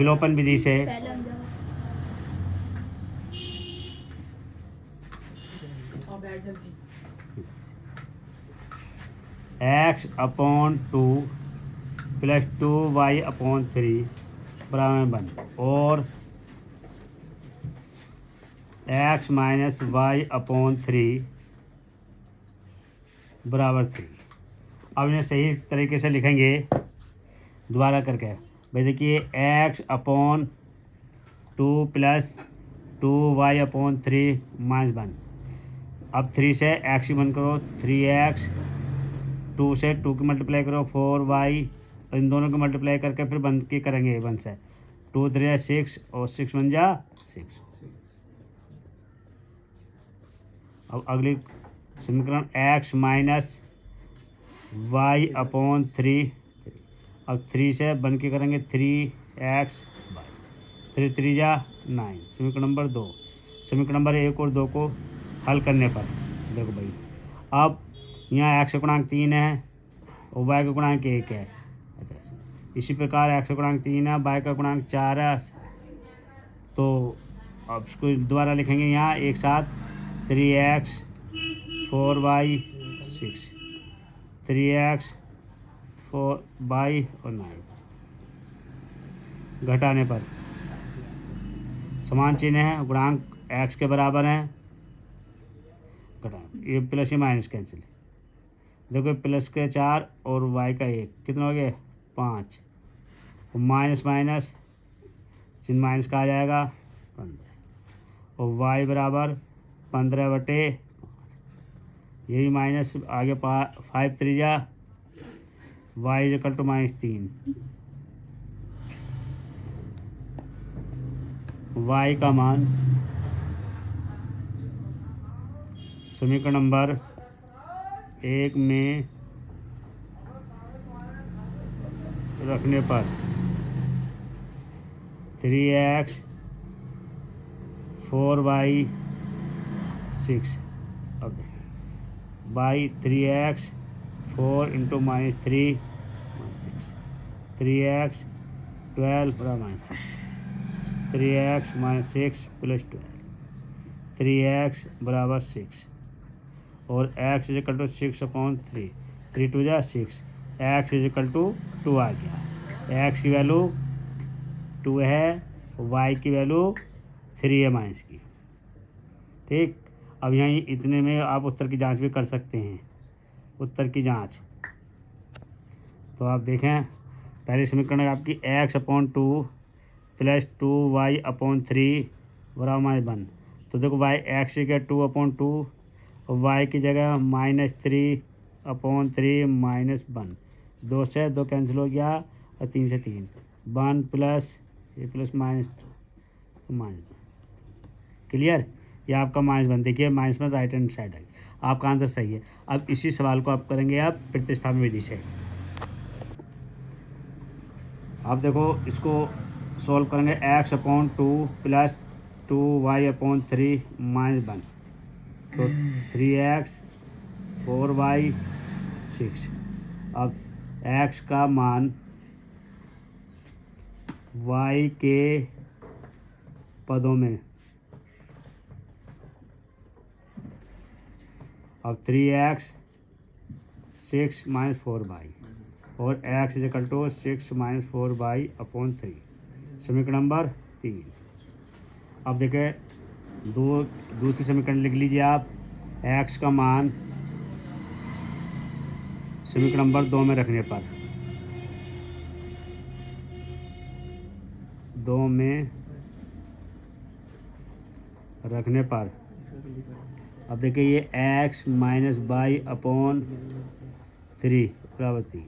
विलोपन विधि से x upon 2 plus 2y upon 3 बराबर 1 और x माइनस वाई अपॉन 3 बराबर 3। अब इन्हें सही तरीके से लिखेंगे दोबारा करके। भाई देखिए x upon 2 plus 2y upon 3 minus 1। अब 3 से x की बंद करो 3x, 2 से 2 की मल्टीप्लाई करो 4y, इन दोनों को मल्टीप्लाई करके फिर बंद की करेंगे 1 से। 2 3 6 और 6 बन जा 6। अब अगली समीकरण x माइनस वाई अपॉन 3। अब 3 से बन के करेंगे 3x वाई, 3 3 जा 9। समीकरण नंबर 2। समीकरण नंबर 1 और 2 को हल करने पर देखो भाई, अब यहाँ x का गुणांक 3 है और y का गुणांक 1 है। अच्छा, इसी प्रकार x का गुणांक 3 है, y का गुणांक 4 है। तो अब इसको दोबारा लिखेंगे यहाँ एक साथ 3x 4y 6, 3x 4y और 9। घटाने पर समान चिन्ह है, गुणांक x के बराबर है। घटा ये प्लस ये माइनस कैंसिल। देखो प्लस के 4 और y का 1 कितना हो गया 5। माइनस माइनस चिन्ह माइनस का आ जाएगा 15 और y बराबर 15/5। यही माइनस आगे 5 3 जा y इक्वल टू -3। y का मान समीकरण नंबर 1 में रखने पर 3x 4y 6। अब बाई 3x 4 इंटू -3 -6, 3x 12 बराबर -6, 3x -6 प्लस 12, 3x बराबर 6 और x इक्वल टू 6 अपॉन 3, 3 2 जा 6, x इक्वल टू 2 आ गया। x की वैल्यू 2 है, y की वैल्यू 3 है माइनस की। ठीक, अब यहाँ इतने में आप उत्तर की जांच भी कर सकते हैं। उत्तर की जांच तो आप देखें, पहले समीकरण आपकी x upon 2 plus 2y upon 3 बराबर -1। तो देखो y x की 2 अपॉन 2 और y की जगह -3 अपॉन 3 -1। 2 से 2 कैंसिल हो गया और 3 से 3 1 प्लस ये प्लस माइनस तो -1। क्लियर, ये आपका -1। देखिए माइनस में राइट हैंड साइड है, आपका आंसर सही है। अब इसी सवाल को आप करेंगे आप प्रतिस्थापन विधि से। अब देखो इसको सॉल्व करेंगे x upon 2 plus 2y upon 3 -1। तो 3x 4y 6। अब x का मान y के पदों में, अब 3x 6 - 4y और x equal to 6 - 4y upon 3। समीकरण नंबर 3। अब देखें दूसरी समीकरण लिख लीजिए आप। x का मान समीकरण नंबर 2 में रखने पर, 2 में रखने पर अब देखिए ये x माइनस वाई अपॉन 3 बराबर 3।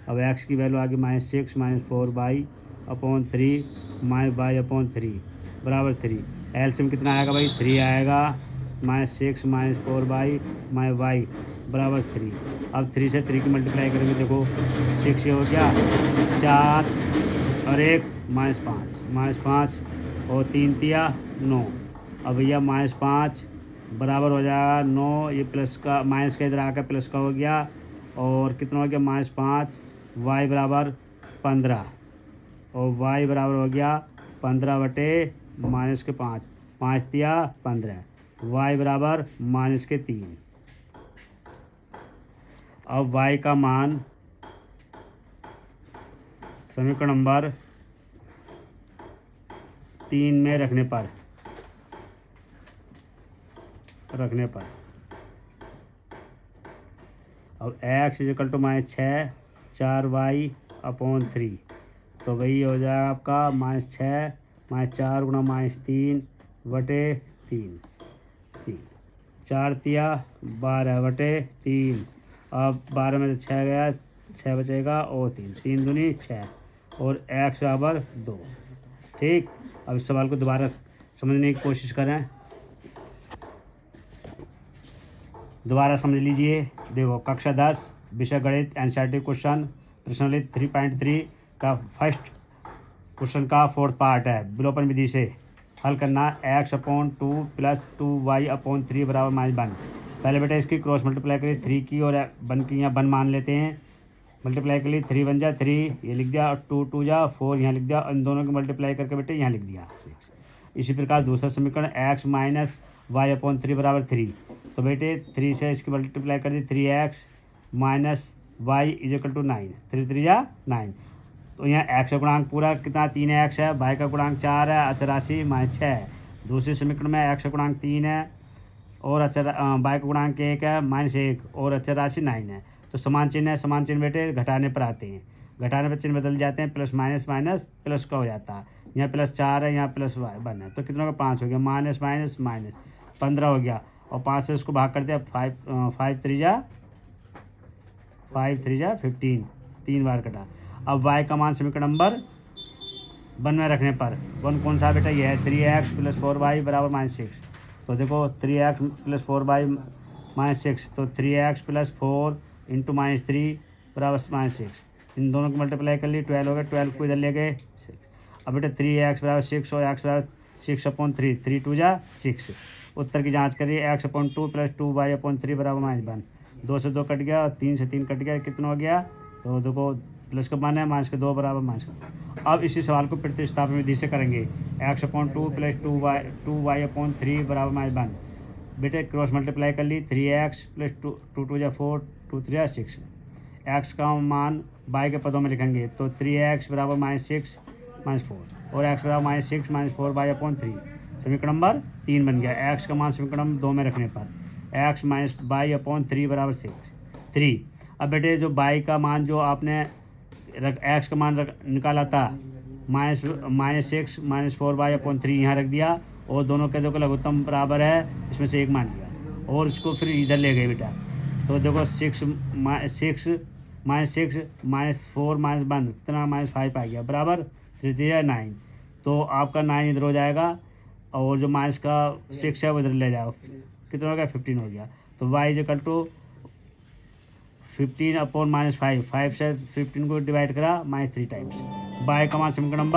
अब x की वैल्यू आ गई -6 - 4y upon 3 minus Y upon 3 बराबर 3। एलसीएम कितना आएगा भाई 3 आएगा। -6 - 4y माइनस वाई बराबर 3। अब 3 से 3 की मल्टीप्लाई करेंगे, देखो 6 ये हो गया 4 और 1 -5 और 3 तिया 9। अब भैया -5 बराबर हो जाएगा 9, ये प्लस का माइनस का इधर आकर प्लस का हो गया और कितना हो गया -5 y बराबर 15 और y बराबर हो गया 15 बटे माइनस के 5, 5 दिया 15, y बराबर माइनस के 3। अब y का मान समीकरण नंबर 3 में रखने पर अब x is equal to -6 4y upon 3, तो वही हो जाएगा आपका -6 -4 गुणा -3 बटे 3, 4 तिया 12 बटे 3। अब 12 में से 6 गया, 6 बचेगा और 3 दूनी 6 और x बराबर 2। ठीक, अब इस सवाल को दोबारा समझने की कोशिश करें। दोबारा समझ लीजिए। देखो, कक्षा 10 विषय गणित एनसीईआरटी क्वेश्चन प्रश्नावली 3.3 का फर्स्ट क्वेश्चन का 4th पार्ट है। विलोपन विधि से हल करना। x/2 + 2y/3 बराबर -1। पहले बेटा इसकी क्रॉस मल्टीप्लाई करिए 3 की और 1 की, यहाँ 1 मान लेते हैं। मल्टीप्लाई कर ली 3 × 1 = 3, ये लिख दिया, और 2 × 2 = 4 यहाँ लिख दिया। इन दोनों को मल्टीप्लाई करके बेटे यहाँ लिख दिया 6। इसी प्रकार दूसरा समीकरण x - y/3 बराबर 3, तो बेटे 3 से इसकी मल्टीप्लाई कर दी 3x - y = 9, 3 3 जा 9। तो यहाँ x का गुणांक पूरा कितना 3x है, y का गुणांक 4 है, अचर राशि -6 है। दूसरे समीकरण में x का गुणांक 3 है और y का गुणांक 1 है -1 और अचर राशि 9 है। तो समान चिन्ह है, समान चिन्ह बेटे घटाने पर आते हैं, घटाने पर चिन्ह बदल जाते हैं, प्लस माइनस माइनस प्लस का हो जाता है। यहाँ +4 है, यहाँ +1 है, तो कितना का 5 हो गया, माइनस माइनस माइनस 15 हो गया। और 5 से उसको भाग कर दिया, 5 3 जा 15, 3 बार कटा। अब y का मान समीकरण नंबर 1 में रखने पर 1 कौन सा बेटा, ये है 3x + 4y बराबर -6। तो देखो 3x + 4y -6, तो 3x + 4 × -3 बराबर -6। इन दोनों को मल्टीप्लाई कर ली, 12 हो गया, 12 को इधर ले गए 6। अब बेटा 3x बराबर 6 और x बराबर 6/3, 3 2 जा 6। उत्तर की जांच करिए, x/2 + 2y/3 बराबर -1। 2 से 2 कट गया और 3 से 3 कट गया, कितना हो गया, तो देखो प्लस का मान है, -2 बराबर -। अब इसी सवाल को प्रतिस्थापन विधि से करेंगे। x/2 + 2y/3 बराबर -1। बेटे क्रॉस मल्टीप्लाई कर ली, 3x + 2 2 जा 4, 2 3 जा 6। x का मान y के पदों में लिखेंगे, तो 3x बराबर -6 -4 और x बराबर -6 -4y/3। समीकरण नंबर 3 बन गया। x का मान समीकरण नंबर 2 में रखने पर x - y/3 बराबर 3। अब बेटे जो y का मान जो आपने x का मान निकाला था, -6 -4y/3 यहाँ रख दिया और दोनों के देखो लघुत्तम बराबर है, इसमें से एक मान लिया और इसको फिर इधर ले गए बेटा। तो देखो 6 -6 -4 -1 कितना -5 आ गया, बराबर 3 3 9। तो आपका 9 इधर हो जाएगा और जो माइनस का 6 है वो इधर ले जाओ, कितना हो गया 15 हो गया। तो y = 15/-5, 5 से 15 को डिवाइड करा -3 टाइम्स। y का मान समीकरण नंबर